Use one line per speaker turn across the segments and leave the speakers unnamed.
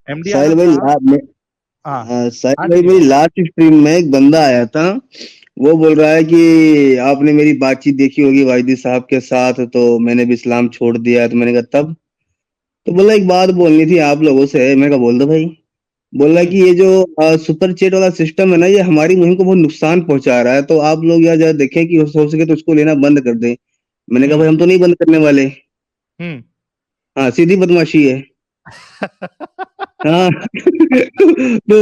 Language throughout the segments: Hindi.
एमडी
साहिल
आजम
भाई
साहब। हाँ
साहिल
हाँ
भाई
दीदी
मेरी
भाई।
लास्ट स्ट्रीम में एक बंदा आया था। वो बोल रहा है कि आपने मेरी बातचीत देखी होगी वाहिदी साहब के साथ, तो मैंने भी इस्लाम छोड़ दिया। तो मैंने कहा तब? तो बोला एक बात बोलनी थी आप लोगों से। मैं कहा बोल दो भाई। बोल रहा है कि ये जो सुपर चैट वाला सिस्टम है ना, ये हमारी मुहिम को बहुत नुकसान पहुंचा रहा है, तो आप लोग यार जरा देखें कि हो सके तो उसको लेना बंद कर दें। मैंने कहा भाई
हम्म
हम तो नहीं बंद करने वाले।
हम्म।
हाँ, सीधी बदमाशी है। हाँ। तो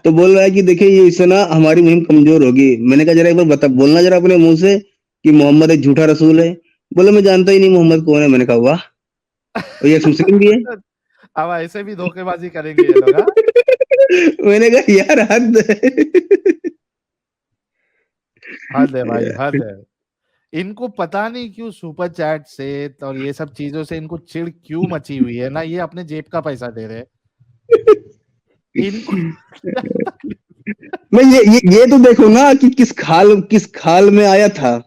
तो बोल रहा है कि देखिए ये इससे ना हमारी मुहिम कमजोर होगी। मैंने कहा जरा एक बार बता, बोलना जरा अपने मुंह से कि मोहम्मद एक झूठा रसूल है। बोले मैं जानता ही नहीं मोहम्मद कौन है। मैंने कहा वाह, और ये मुस्लिम भी है।
अब ऐसे भी धोखेबाजी करेंगे ये लोग, हाँ?
मैंने कहा यार हद है।
हद है भाई, हद है। इनको पता नहीं क्यों सुपर चैट से और ये सब चीजों से इनको चिढ़ क्यों मची हुई है ना, ये अपने जेब का पैसा दे रहे हैं इनको।
मैं ये तो देखो ना कि किस खाल में आया था।
हाँ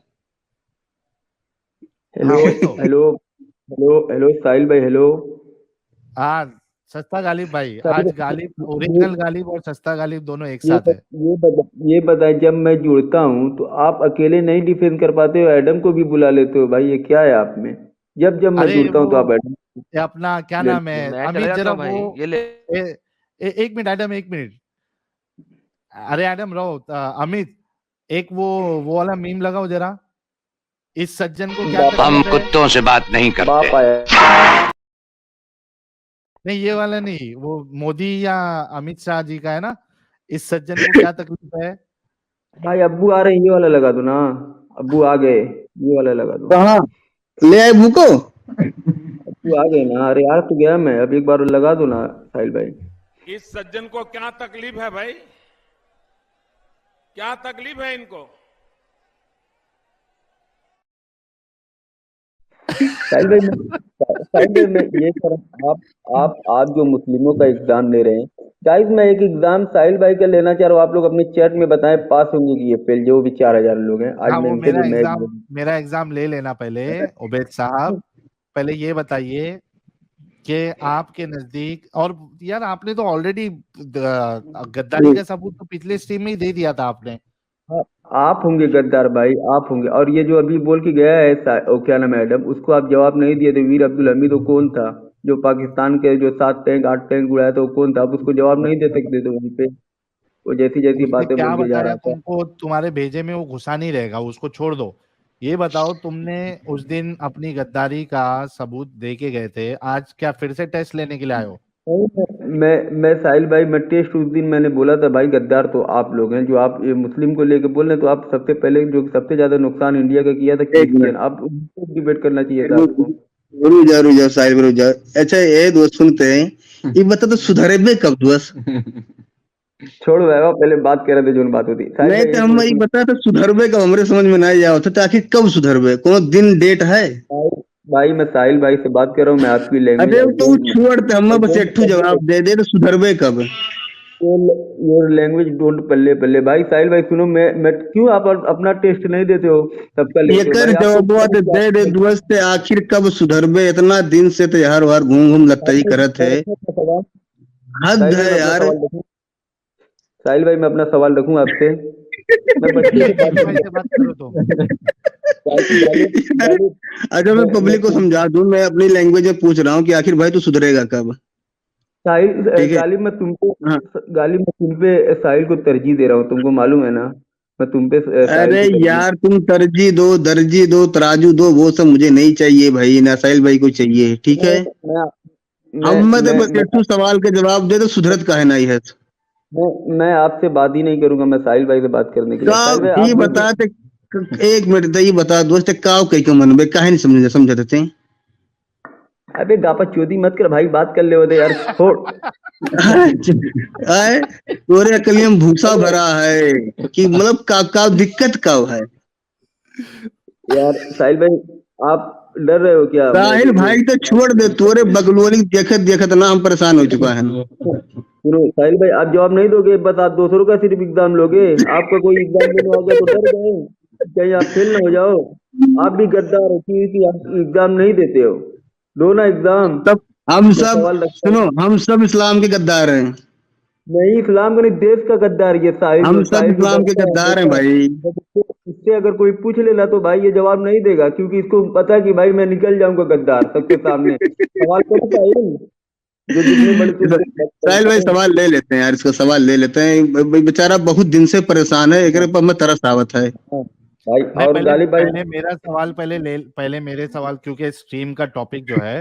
हेलो
वही तो।
हेलो हेलो हेलो साहिल भाई, हेलो।
हाँ सस्ता गालिब भाई,
साहिल
आज
भाई,
गालिब
ये
ओरिजिनल गालिब और सस्ता गालिब दोनों एक
ये
साथ
बत,
है।
ये बताएं, जब मैं जुड़ता हूँ तो आप अकेले नहीं डिफेंड कर पाते हो, एडम को भी बुला लेते हो। भाई ये क्या है आप में? जब जब मैं
अरे
जुड़ता
वो
हूँ तो आप एडम
ये अपना क्या
ले
नाम
लेते
है,
हो।
मैं चला
अमित
जाता
जरा
हूँ
वो
भाई, ये ले।
एक मिनट एडम, एक मिनट। अरे एडम रहो, अमित एक वो वाला मीम लगाओ जरा। इस सज्जन को क्या
बाप
हम
तकलीफ है?
कुत्तों से बात नहीं करते।
बाप आया।
नहीं ये वाला नहीं, वो मोदी या अमित शाह जी का है ना। इस सज्जन को क्या तकलीफ है?
भाई अब्बू आ रहे हैं, ये वाला लगा दो ना। अब्बू आ गए, ये वाला लगा दो।
कहाँ ले आए भूको?
अब्बू आ गए ना। अरे यार तो गया मैं, अब एक बार लगा दो ना साहिल भाई।
इस सज्जन को क्या तकलीफ है भाई? क्या तकलीफ है इनको?
साहिल भाई मैं ये कर आप जो मुस्लिमों का एग्जाम ले रहे हैं। गाइस मैं एक एग्जाम साहिल भाई का लेना चाह रहा हूँ। आप लोग अपने चैट में बताएं पास होंगे कि ये फेल, जो भी 4,000 लोग हैं। आज
हाँ
मैं
वो
इनके लिए मैच
मेरा एग्जाम ले लेना पहले। उबैद साहब पहले ये बताइए कि आपके नजदीक, और यार आपने तो ऑलरेडी गद्दारी का सबूत तो पिछले स्ट्रीम में ही दे दिया था आपने।
आप होंगे गद्दार भाई, आप होंगे। और ये जो अभी बोल के गया है क्या नाम है मैडम, उसको आप जवाब नहीं दिए थे। वीर अब्दुल हमीद वो कौन था? जो पाकिस्तान के जो 7 टैंक 8 टैंक उड़ाया था, वो कौन था? आप उसको जवाब नहीं दे सकते थे वहीं पे। वो जैसी जैसी
उसने
बातें
क्या
बोल के जा
बताया
रहा था।
तुमको? तुम्हारे भेजे में वो घुसा नहीं रहेगा, उसको छोड़ दो। ये बताओ, तुमने उस दिन अपनी गद्दारी का सबूत दे के गए थे, आज क्या फिर से टेस्ट लेने के लिए आए हो?
नहीं, मैं साहिल भाई, मैं टेस्ट उस दिन मैंने बोला था भाई, गद्दार तो आप लोग हैं। जो आप ये मुस्लिम को लेके बोल रहे हैं, तो आप सबसे पहले जो सबसे ज्यादा नुकसान इंडिया का किया था
एक
क्रिश्चियन।
मिनट,
आप उनको डिबेट करना चाहिए था आपको।
रुक जाओ साहिल रुक जाओ। अच्छा ये दोस्त सुनते हैं, ये बता तो सुधरे बे कब दोस्त?
छोड़ो वैभव, पहले बात कर रहे थे जो बात होती। साहिल
नहीं
भाई
तो
एक
हम
मिनट
ये
सुन।
बता तो सुधरबे कब, हमरे समझ में नहीं जाओ तो आखिर कब सुधरबे? कोनो दिन डेट है?
भाई मैं साहिल भाई से बात कर रहा हूँ, मैं आपकी लैंग्वेज
अरे
आई
तो छोड़ दे, हम बस एक ठू जवाब दे दे तो सुधरबे कब?
योर लैंग्वेज डोंट पल्ले पल्ले। भाई साहिल भाई सुनो, मैं क्यों आप अपना टेस्ट नहीं देते हो? सबका
ये
लेते हो
कर
भाई। आपको
जवाब दे दे दोस्त, आखिर कब सुधरबे? इतना दिन से तो यार वार घूम घूम लगता ही करत है। हद
साहिल भाई
है
मैं अपना
यार।
सवाल रखूं? साहिल भाई मैं अपना सवाल रखूं आपसे? मैं बच्चे से बात
बीबी भाई
करूं?
से बात करो तुम।
गालिब गालिब
अगर मैं
मैं
पब्लिक को समझा दूं, मैं अपनी लैंग्वेज में पूछ रहा हूँ कि आखिर भाई तू सुधरेगा कब?
साहिल
ठीक है।
गालिब मैं तुमको
हाँ।
गालिब मैं तुम पे साहिल को तरजीह दे रहा हूँ, तुमको मालूम है ना? मैं तुम पे साहिल
अरे
को तरजीह।
यार तुम तरजी दो, दर्जी दो, तराजू दो, वो सब मुझे नहीं चाहिए भाई, नासाइल भाई को चाहिए। ठीक है।
मैं मैं
हम मैं तो
मैं
बस
मैं
एक ठू सवाल के जवाब दे तो सुधरत काहे नहीं है?
मैं आपसे बात ही नहीं करूंगा, मैं साहिल भाई से बात करने के लिए।
काव
साहिल भाई
ये
आप जो
बता ते, एक मिनट तो ये बता दोस्त, काव कई के मन में काहे नहीं समझते थे?
अबे गापा चोदी मत कर भाई, बात कर ले होते यार, छोड़।
आए तोरे अकलियम में भूसा भरा है कि मतलब का दिक्कत का है?
यार साहिल भाई आप डर रहे हो क्या? मैं
साहिल
जैसे
भाई तो छोड़ दे, तोरे बगलवाली देखत देखत ना हम परेशान हो चुका है।
सुनो साहिल भाई, आप जवाब नहीं दोगे, बस आप दूसरों का सिर्फ एग्जाम लोगे। आपका कोई एग्जाम देने आ गया तो डर गए कहीं आप फेल ना हो जाओ। आप भी गद्दार हो कि आप एग्जाम नहीं देते हो। दो ना एग्जाम।
तब हम
मैं
सब
सवाल रखता हूँ।
सुनो, हम सब इस्लाम के गद्दार हैं।
नहीं, इस्लाम का नहीं, देश का गद्दार ये
हम
साहिल
सब
साहिल जो
इस्लाम के
डरता है
गद्दार हैं
हमेशा।
भाई।
जब इससे अगर कोई पूछ लेना तो भाई ये जवाब नहीं देगा, क्योंकि इसको पता है कि भाई मैं निकल जाऊंगा गद्दार सबके सामने। सवाल करो साहिल, जो जितने बड़े तुम
साहिल भाई सवाल ले लेते हैं यार, इसका सवाल ले लेते हैं। बेचारा बहुत दिन से परेशान है, एक पर में तरस आवत है।
हाँ, भाई
नहीं,
और
पहले
गालिब भाई।
पहले मेरा सवाल पहले मेरे सवाल, क्योंकि स्ट्रीम का टॉपिक जो है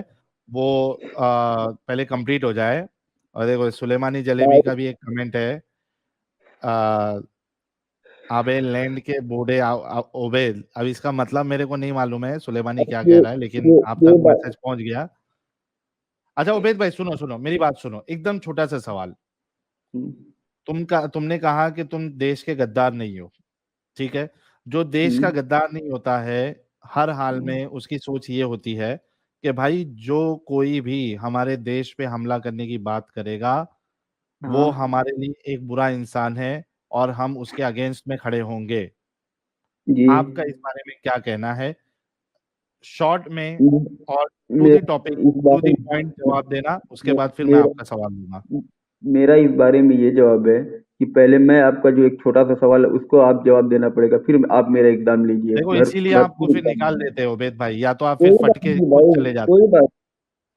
वो पहले कंप्लीट हो जाए। और देखो सुलेमानी जलेबी का भी एक कमेंट है, आ, आबे लैंड के बूढ़े ओबेद। अब इसका मतलब मेरे को नहीं मालूम है सुलेमानी क्या कह
ये
रहा है, लेकिन
ये
आप
ये
तक
बात।
मैसेज पहुंच गया। अच्छा उबेद भाई, सुनो सुनो मेरी बात सुनो, एकदम छोटा सा सवाल।
हम्म,
तुमने कहा कि तुम देश के गद्दार नहीं हो, ठीक है। जो देश का
हम्म,
गद्दार नहीं होता है, हर हाल में उसकी सोच ये होती है कि भाई जो कोई भी हमारे देश पे हमला करने की बात करेगा वो
हाँ
हमारे लिए एक बुरा इंसान है और हम उसके अगेंस्ट में खड़े होंगे।
जी।
आपका इस बारे में क्या कहना है, शॉर्ट में और टू द टॉपिक,
मेरा इस
टू
बारे
द पॉइंट जवाब देना, उसके बाद फिर मैं
मेरा
आपका सवाल दूंगा।
मेरा इस बारे में ये जवाब है कि पहले मैं आपका जो एक छोटा सा सवाल है उसको आप जवाब देना पड़ेगा, फिर आप मेरा एग्जाम लीजिए।
देखो
मैं
इसीलिए
मैं
आपको
फिर
फिर
एग्जाम
निकाल
लूंगा।
देते हो उबैद भाई, या तो आप फिर
कोई
फट
बात
के
नहीं
खुद
भाई,
चले जाते।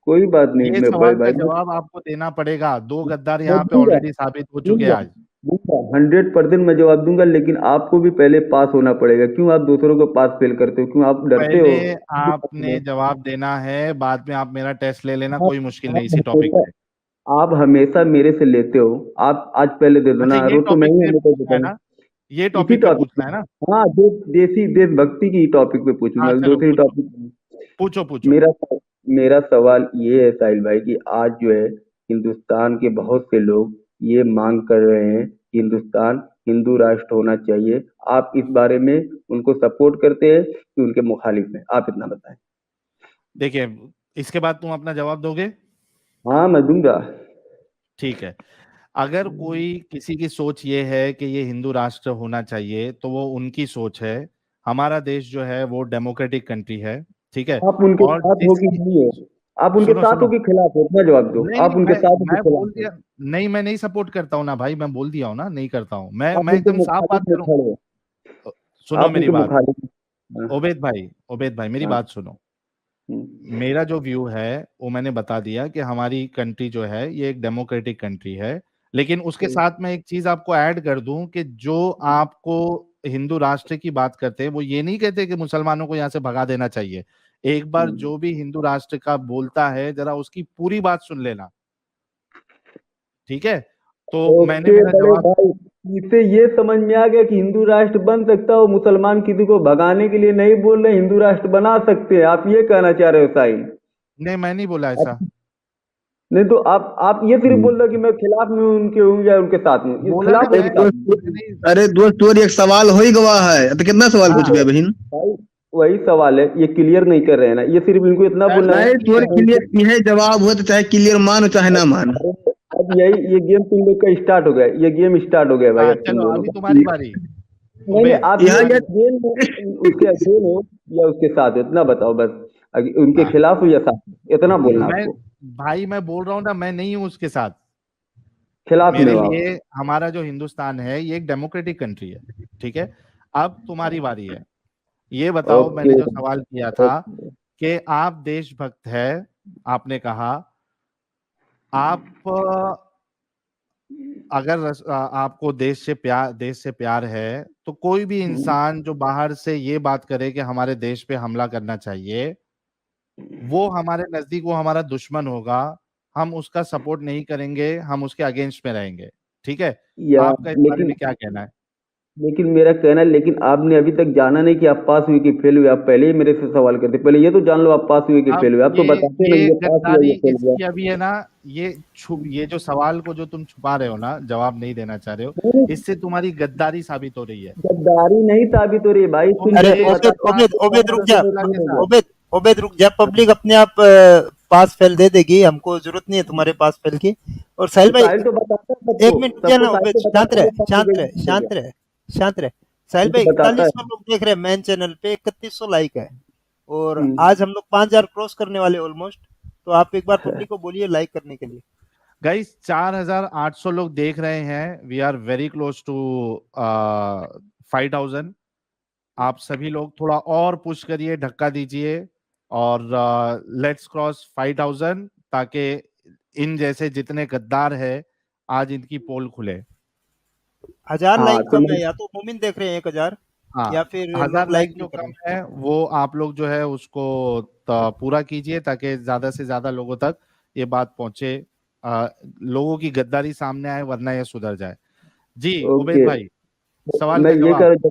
कोई बात नहीं
ये
मैं
सवाल का
भाई
जवाब आपको देना पड़ेगा, दो गद्दार
मैं
यहाँ पे
दूंगा
ऑलरेडी साबित हो चुके हैं
दूंगा
आज।
दूंगा 100% मैं जवाब दूंगा, लेकिन आपको भी पहले पास होना पड़ेगा। क्यों आप दूसरों को पास फेल करते हो, क्यों आप डरते
पहले
हो?
आपने जवाब देना है, बाद में आप मेरा टेस्ट ले लेना,
आप
कोई मुश्किल नहीं
आप
इसी टॉपिक
हमेशा
पे।
आप हमेशा मेरे से लेते हो। आप आज पहले दे दो
अच्छा
ना,
ये
रोज तो मैं
टॉपिक
ही
पे
हमेशा
पूछना
देता
है
हूँ।
ना, ये
इसी
टॉपिक पे
टॉपिक
पूछना है ना।
पे, हाँ, देशभक्ति की टॉपिक पे
हाँ
पूछूंगा,
चलो
दूसरी
पूछो,
टॉपिक।
पूछो पूछो।
मेरा मेरा सवाल ये है साहिल भाई कि आज जो है हिंदुस्तान के बहुत से लोग ये मांग कर रहे हैं कि हिंदुस्तान हिंदू राष्ट्र होना चाहिए। आप इस बारे में उनको सपोर्ट करते हैं कि उनके मुखालिफ हैं? आप इतना बताएं।
देखिए, इसके बाद तुम अपना जवाब दोगे।
हाँ, मैं दूंगा।
ठीक है, अगर कोई किसी की सोच ये है कि ये हिंदू राष्ट्र होना चाहिए तो वो उनकी सोच है। हमारा देश जो है वो डेमोक्रेटिक कंट्री है, ठीक है।
आप उनके
और
साथ हो कि
जिस
नहीं हो? आप उनके
सुनो
साथ हो
सुनो,
कि खिलाफ हो? अपना जवाब दो।
नहीं
आप
नहीं,
उनके साथ हो कि
मैं बोल
खिलाफ हो?
दिया। नहीं, मैं नहीं सपोर्ट करता हूँ ना भाई, मैं बोल दिया हूँ ना, नहीं करता हूँ मैं
आप
मैं
उनके
एकदम साफ बात
मुखालिफ में
करूँ।
खड़े हो।
सुनो
आप
मेरी
उनके
बात,
मुखालिफ। हाँ
ओबेद भाई मेरी
हाँ।
बात सुनो।
हम्म,
मेरा जो व्यू है वो मैंने बता दिया कि हमारी कंट्री जो है ये एक डेमोक्रेटिक कंट्री है। लेकिन उसके
हम्म,
साथ मैं एक चीज आपको ऐड कर दूं कि जो आपको हिंदू राष्ट्र की बात करते हैं वो ये नहीं कहते कि मुसलमानों को यहाँ से भगा देना चाहिए। एक बार
हम्म।
जो भी हिंदू राष्ट्र का बोलता है जरा उसकी पूरी बात सुन लेना, ठीक है। तो मैंने
ओके
मेरा
बड़े
जवाब,
भाई, इससे ये समझ में आ गया कि हिंदू राष्ट्र बन सकता हो। मुसलमान किसी को भगाने के लिए नहीं बोल रहे, हिंदू राष्ट्र बना सकते हैं। आप ये कहना चाह रहे हो साहिल?
नहीं मैं नहीं बोला ऐसा।
आप नहीं तो आप ये सिर्फ बोल रहे हो कि मैं खिलाफ में हूं, उनके हूँ या उनके साथ में हूँ। इस
बोला ना
खिलाफ है
अरे
कि
मैं,
साथ में?
दोस्त,
मैं नहीं।
अरे दोस्त तोर एक सवाल हो ही गवा है, तो कितना सवाल
हाँ
पूछ गया बहन।
भाई, वही सवाल है, ये क्लियर नहीं कर रहे हैं ना। ये सिर्फ इनको इतना बोलना है
नहीं तोर
कि
क्लियर यह जवाब हो तो चाहे क्लियर मान चाहे ना मान।
अरे, अब यही ये गेम तुम लोग का स्टार्ट हो गया। ये गेम स्टार्ट हो गया भाई
हाँ
अब तुम
चलो
दोनों
अभी
का।
तुम्हारी बारी।
नहीं नहीं,
उबेद
आप
यहाँ
ये
ये
गेम में उसके अगेन हो या उसके साथ हो, इतना बताओ बस। उनके
हाँ,
खिलाफ हो या साथ हो, इतना बोलना
मैं
आपको।
भाई मैं बोल रहा हूँ ना, मैं नहीं हूँ उसके साथ।
खिलाफ में
मेरे
हो
लिए
आप?
हमारा जो हिंदुस्तान है ये एक डेमोक्रेटिक कंट्री है, ठीक है। अब तुम्हारी बारी है, ये बताओ
ओके
मैंने जो सवाल किया था
ओके।
कि आप देशभक्त है, आपने कहा। आप अगर आपको देश से प्यार है तो कोई भी
हम्म,
इंसान जो बाहर से ये बात करे कि हमारे देश पे हमला करना चाहिए, वो हमारे नजदीक वो हमारा दुश्मन होगा। हम उसका सपोर्ट नहीं करेंगे, हम उसके अगेंस्ट में रहेंगे, ठीक है।
या
आपका इस बारे
लेकिन
में क्या कहना है।
लेकिन मेरा कहना है, लेकिन आपने अभी तक जाना नहीं कि आप पास हुए कि फेल हुए। आप पहले ही मेरे से सवाल करते, पहले ये तो जान लो आप पास हुए कि
अब
फेल हुए। आप तो बताते नहीं,
ये
ये पास हुआ
गद्दारी
ये फेल हुआ।
इसकी अभी है ना, ये जो सवाल को जो तुम छुपा रहे हो ना, जवाब नहीं देना चाह रहे हो,
नहीं,
इससे तुम्हारी गद्दारी साबित हो रही है।
गद्दारी नहीं साबित हो रही है भाई।
तुम
तुम
अरे
देश
जैसे
ओबेद
बताते
का
ओबेद ओबेद रुक जा।
फैसला के साथ,
ओबेद रुक जा। पब्लिक अपने आप पास फेल दे देगी, हमको जरूरत नहीं है तुम्हारे पास फेल की। और साहिल
तो
भाई
साहिल तो बताता है
एक
सबको।
मिनट रुक
सबको
जाना।
साहिल
ओबेद
तो
शांत
बताता है
रहे,
वो पास हो
शांत
गया
रहे,
कि फेल
शांत
हुआ।
रहे, शांत रहे। साहिल
वो
भाई
तो बताता है।
4100 लोग देख रहे हैं मेन चैनल पे, 3100 लाइक है। और
हम्म,
आज हम लोग 5000 क्रॉस करने वाले ऑलमोस्ट। तो आप एक बार पब्लिक को बोलिए लाइक करने के लिए।
गाइस 4800 लोग देख रहे हैं, we are very close to 5000। आप सभी लोग थोड़ा और पुश करिए, धक्का दीजिए और लेट्स क्रॉस 5000 ताकि इन जैसे जितने गद्दार है आज इनकी पोल खुले।
1000
हाँ
लाइक
तो
कम
मैं
है, या तो मोमिन देख रहे हैं 1000,
हाँ,
या फिर
1000
लोग लाइक
लाइक
नहीं
जो
कर
कम
रहे हैं।
है वो आप लोग जो है उसको पूरा कीजिए ताकि ज्यादा से ज्यादा लोगों तक ये बात पहुंचे, लोगों की गद्दारी सामने आए, वरना ये सुधर जाए। जी उबैद
ओके।
भाई, सवाल
मैं
का
ये
जवाब।
कह रहा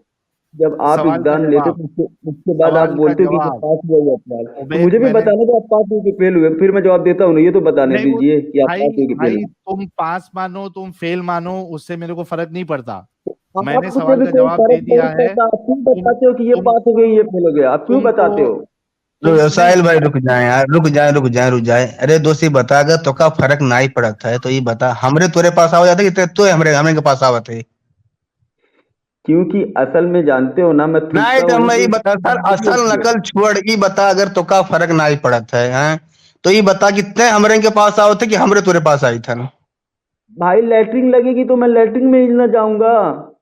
जब आप
सवाल का
एग्जाम लेते
जवाब।
तो उसके बाद आप
सवाल का
बोलते हो कि मैं
जवाब।
पास हुआ या फेल, तो
उबैद
मुझे भी
मैंने
बताना तो आप पास हुए कि फेल हुए, फिर मैं जवाब देता हूँ ना, ये तो बताने
नहीं वो
दीजिए कि आप
भाई
पास हुए कि फेल
भाई
हुए।
तुम पास मानो तुम फेल मानो उससे मेरे को फर्क नहीं पड़ता। मैंने
आपको से
सवाल
भी
का
कोई
जवाब दे
फर्क
दिया
नहीं
है।
पड़ता, आप क्यों
तुम
बताते हो कि ये
तुम
पास हो गई ये फेल हो गया, आप क्यों
तुमको
बताते हो?
नहीं
साहिल भाई रुक जाए यार, रुक जाए। अरे दोस्ती बता, अगर तो का फर्क ना ही पड़ता है तो ये बता, हमरे तोरे पास आ जाते कि तो हमरे हमरे के पास आवत है।
क्योंकि असल में जानते हो ना, मैं
नहीं
थूकता
तो
वहीं
मैं
पे
ये
हूँ
बता सर,
जिंदगी
असल
होती है।
नकल छोड़ ये बता, अगर तो का फर्क ना ही पड़त है हैं, तो ये बता कितने हमरे के पास आवत है कि हमरे तोरे पास आई था।
भाई लैटरिन लगेगी तो मैं लैटरिन में ही ना जाऊंगा,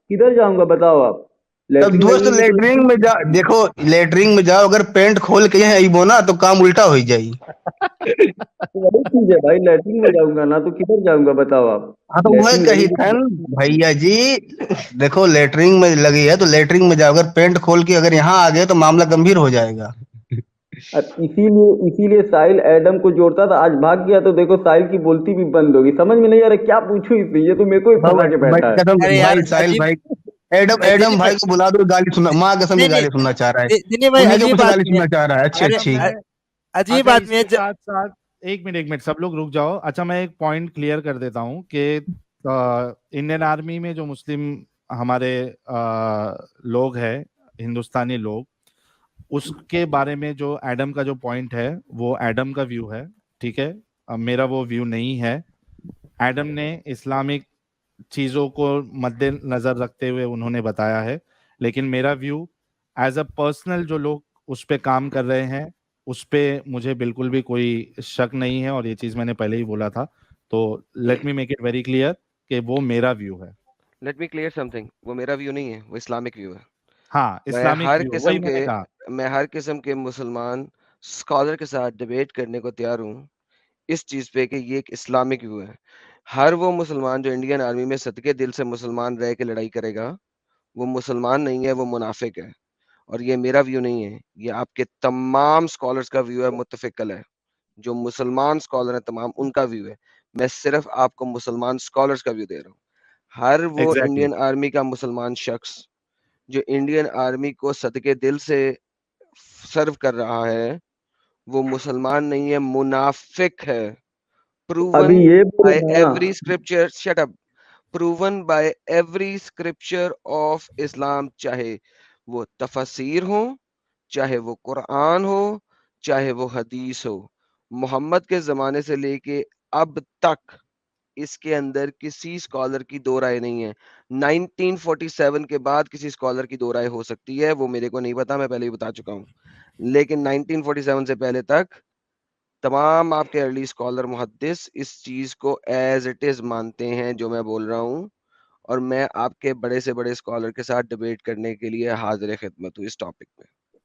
किधर जाऊंगा बताओ आप?
तब
लैटरिन
दोस्त
लगेगी तो
लेटरिंग में जा, देखो लेटरिंग में जाओ, अगर पेंट खोल के यहाँ आईबो ना तो काम उल्टा हो जाई।
तो वही चीज है भाई, लैटरिन में जाऊंगा ना तो किधर जाऊंगा बताओ आप?
हाँ तो वह
लैटरिन
कही
लगेगी
थन
तो
भैया जी, देखो लेटरिंग में लगी है तो लेटरिंग में जाओ, अगर पेंट खोल के अगर यहाँ आ गए तो मामला गंभीर हो जाएगा।
अब इसीलिए साहिल एडम को जोड़ता था, आज भाग गया तो देखो साहिल की बोलती भी बंद होगी। समझ में नहीं आ रहा क्या पूछूं इससे, ये तो मेरे को ही फंसा के
भाई
बैठा है।
कसम
अरे यार
भाई साहिल
अजीब,
भाई, एडम एडम
दिलीप भाई,
भाई को बुला दो, गाली सुनना, माँ कसम की
नहीं नहीं,
गाली सुनना चाह रहा है।
दिलीप भाई
उन्हीं के मुंह
अजीब
से गाली
आदमी है।
सुनना चाह रहा है। अच्छी
अच्छा
अच्छी।
मैं
अजीब
अच्छा
आदमी है
इसके साथ साथ एक मिनट सब लोग रुक जाओ। अच्छा मैं एक पॉइंट क्लियर कर देता हूँ कि इंडियन आर्मी में जो मुस्लिम हमारे लोग हैं, हिंदुस्तानी लोग, उसके बारे में जो एडम का जो पॉइंट है वो एडम का व्यू है, ठीक है। मेरा वो व्यू नहीं है। एडम ने इस्लामिक चीजों को मद्देनजर रखते हुए उन्होंने बताया है, लेकिन मेरा व्यू एज अ पर्सनल जो लोग उस पे काम कर रहे हैं उस पे मुझे बिल्कुल भी कोई शक नहीं है, और ये चीज मैंने पहले ही बोला था। तो let me make it very clear कि वो मेरा व्यू है।
लेट मी क्लियर समथिंग, वो मेरा व्यू नहीं है, वो इस्लामिक व्यू है।
हाँ,
मैं
इस्लामिक
हर
व्यू वही
किस्म
मैंने कहा।
मैं हर किस्म के मुसलमान स्कॉलर के साथ डिबेट करने को तैयार हूँ इस चीज पे कि ये एक इस्लामिक व्यू है। हर वो मुसलमान जो इंडियन आर्मी में सदके दिल से मुसलमान रह के लड़ाई करेगा, वो मुसलमान नहीं है, वो मुनाफिक है। और ये मेरा व्यू नहीं है, ये आपके तमाम स्कॉलर्स का व्यू है, मुत्तफिकल है। जो मुसलमान स्कॉलर है तमाम, उनका व्यू है। मैं सिर्फ आपको मुसलमान स्कॉलर्स का व्यू दे रहा हूँ। हर वो
एग्जैक्टली
इंडियन आर्मी का मुसलमान शख्स जो इंडियन आर्मी को सदके दिल से सर्व कर रहा है, वो मुसलमान नहीं है, मुनाफिक है।
अभी
प्रूवन
ये बोलो
बाय
ना,
every scripture, shut up, proven by every scripture of Islam, चाहे वो तफसीर हो, चाहे वो कुरान हो, चाहे वो हदीस हो। मोहम्मद के जमाने से लेके अब तक इसके अंदर किसी स्कॉलर की दो राय नहीं है। 1947 के बाद किसी स्कॉलर की दो राय हो सकती है, वो मेरे को नहीं पता, मैं पहले ही बता चुका हूँ। लेकिन 1947 से पहले तक तमाम आपके अर्ली स्कॉलर मुहद्दिस इस चीज को एज इट इज मानते हैं जो मैं बोल रहा हूँ। और मैं आपके बड़े से बड़े स्कॉलर के साथ डिबेट करने के लिए हाजिर खिदमत हूँ इस टॉपिक पे।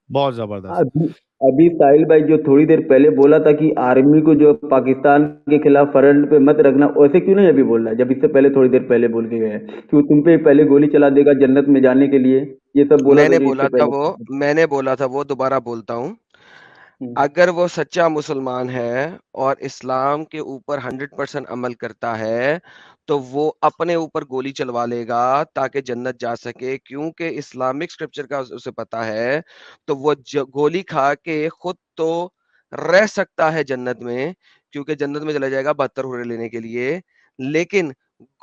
बहुत जबरदस्त।
अभी अभी साहिल भाई जो थोड़ी देर पहले बोला था कि आर्मी को जो पाकिस्तान के खिलाफ फ्रंट पे मत रखना, वैसे क्यों नहीं अभी बोल रहा है जब इससे पहले थोड़ी देर पहले बोल के गए हैं कि वो तुम पे पहले गोली चला देगा जन्नत में जाने के लिए? ये सब बोला था जो इससे पहले।
मैंने बोला था वो दोबारा बोलता हूँ।
हम्म।
अगर वो सच्चा मुसलमान है और इस्लाम के ऊपर 100% अमल करता है, तो वो अपने ऊपर गोली चलवा लेगा ताकि जन्नत जा सके, क्योंकि इस्लामिक स्क्रिप्चर का उसे पता है। तो वो गोली खा के खुद तो रह सकता है जन्नत में, क्योंकि जन्नत में चला जाएगा 72 हुर्रे लेने के लिए, लेकिन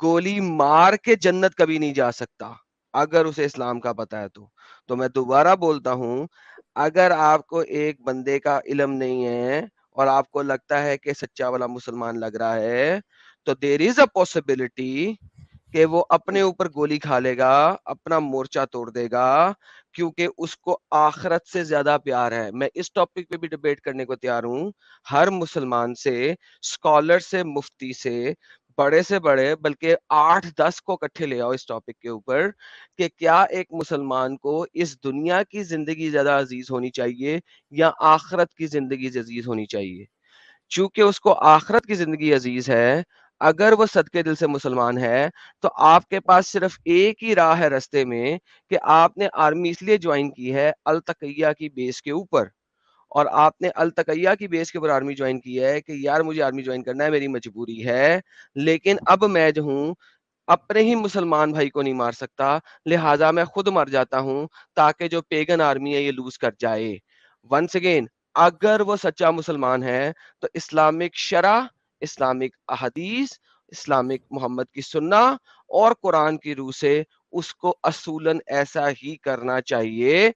गोली मार के जन्नत कभी नहीं जा सकता अगर उसे इस्लाम का पता है तो मैं दोबारा बोलता हूं, अगर आपको एक बंदे का इल्म नहीं है और आपको लगता है कि सच्चा वाला मुसलमान लग रहा है, तो देयर इज अ पॉसिबिलिटी कि वो अपने ऊपर गोली खा लेगा, अपना मोर्चा तोड़ देगा, क्योंकि उसको आखिरत से ज्यादा प्यार है। मैं इस टॉपिक पे भी डिबेट करने को तैयार हूं, हर मुसलमान से, स्कॉलर से, मुफ्ती से बड़े, बल्कि 8-10 को इकट्ठे ले आओ इस टॉपिक के ऊपर, कि क्या एक मुसलमान को इस दुनिया की जिंदगी ज्यादा अजीज होनी चाहिए या आखिरत की जिंदगी अजीज होनी चाहिए। चूंकि उसको आखिरत की जिंदगी अजीज है, अगर वो सदके दिल से मुसलमान है, तो आपके पास सिर्फ एक ही राह है रास्ते में, कि आपने आर्मी इसलिए ज्वाइन की है अल तकैया की बेस के ऊपर, और आपने अल तकैया की बेस के ऊपर आर्मी ज्वाइन की है कि यार मुझे आर्मी ज्वाइन करना है, मेरी मजबूरी है, लेकिन अब मैं जो हूं अपने ही मुसलमान भाई को नहीं मार सकता, लिहाजा मैं खुद मर जाता हूं, ताकि जो पेगन आर्मी है ये लूज कर जाए। वंस अगेन, अगर वो सच्चा मुसलमान है, तो इस्लामिक शरा, इस्लामिक अहदीस, इस्लामिक मोहम्मद की सुन्ना और कुरान की रूह से उसको असूलन ऐसा ही करना चाहिए।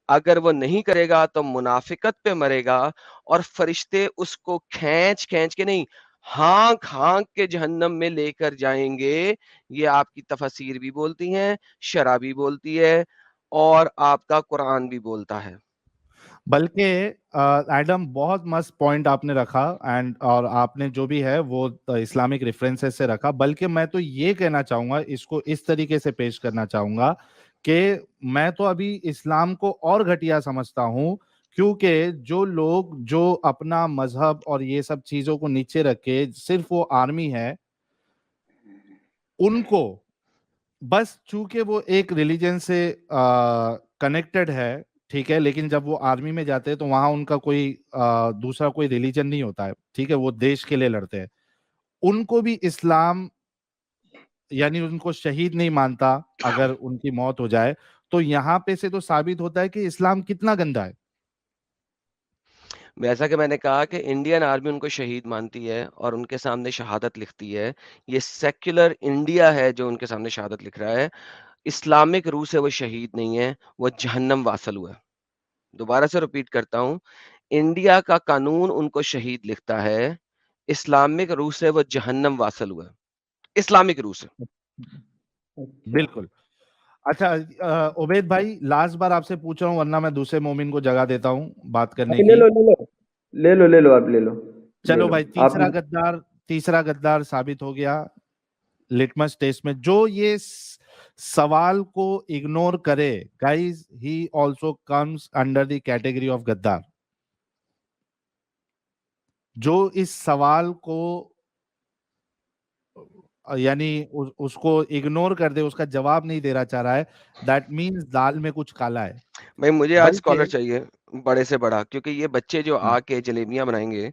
अगर वो नहीं करेगा तो मुनाफिकत पे मरेगा, और फरिश्ते उसको खींच खींच के नहीं, हाँक हाँक के जहन्नम में लेकर जाएंगे। ये आपकी तफसीर भी बोलती हैं, शरा भी बोलती है, और आपका कुरान भी बोलता है।
बल्कि एडम बहुत मस्त पॉइंट आपने रखा, एंड और आपने जो भी है वो इस्लामिक रेफरेंसेस से रखा। बल्कि मैं तो ये कहना चाहूंगा, इसको इस तरीके से पेश करना चाहूंगा कि मैं तो अभी इस्लाम को और घटिया समझता हूं, क्योंकि जो लोग जो अपना मजहब और ये सब चीजों को नीचे रख के सिर्फ वो आर्मी है, उनको बस चूंकि वो एक रिलीजन से कनेक्टेड है, ठीक है, लेकिन जब वो आर्मी में जाते हैं तो वहां उनका कोई दूसरा कोई रिलीजन नहीं होता है, ठीक है, वो देश के लिए लड़ते हैं, उनको भी इस्लाम यानी उनको शहीद नहीं मानता अगर उनकी मौत हो जाए। तो यहाँ पे से तो साबित होता है कि इस्लाम कितना गंदा है।
जैसा कि मैंने कहा कि इंडियन आर्मी उनको शहीद मानती है और उनके सामने शहादत लिखती है। ये सेक्युलर इंडिया है जो उनके सामने शहादत लिख रहा है। इस्लामिक रूह से वो शहीद नहीं है, वो जहन्नम वासल हुआ है। दोबारा से रिपीट करता हूं, इंडिया का कानून उनको शहीद लिखता है, इस्लामिक रूह से वो जहन्नम वासल हुआ है, इस्लामिक रूह से।
अच्छा
बिल्कुल। अच्छा, उबैद भाई, लास्ट बार आपसे पूछ रहा हूँ, वरना मैं दूसरे मोमिन को जगह देता हूँ बात करने
भाई ले
की।
लो ले लो ले लो ले लो आप ले लो ले
चलो
लो
भाई,
आप।
तीसरा गद्दार साबित हो गया लिटमस टेस्ट में। जो ये सवाल को इग्नोर करे, guys, he also comes under the category of गद्दार। जो इस सवाल को यानी उसको इग्नोर कर दे, उसका जवाब नहीं देना चाह रहा है, दैट मीन्स दाल में कुछ काला है।
भाई मुझे आज
बल्कि
स्कॉलर चाहिए, बड़े से बड़ा, क्योंकि ये बच्चे जो
हाँ,
आके जलेबियां बनाएंगे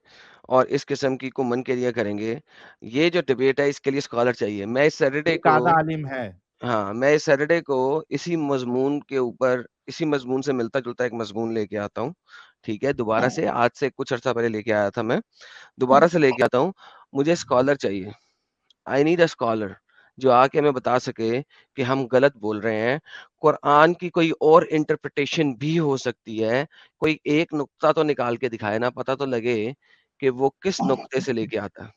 और इस किस्म की कुमन के लिए करेंगे, ये जो डिबेट है इसके लिए स्कॉलर चाहिए। मैं इस सैटरडे
एक
को,
आधा आलिम है।
हाँ, मैं इस सैटरडे को इसी मजमून के ऊपर, इसी मजमून से मिलता जुलता एक मजमून लेके आता हूँ। ठीक है, दोबारा से, आज से कुछ अर्सा पहले लेके आया था मैं, दोबारा से लेके आता हूँ। मुझे स्कॉलर चाहिए, आई नीड अ स्कॉलर, जो आके हमें बता सके कि हम गलत बोल रहे हैं। कुरान की कोई और इंटरप्रिटेशन भी हो सकती है, कोई एक नुक्ता तो निकाल के दिखाए ना, पता तो लगे कि वो किस नुक्ते से लेके आता है।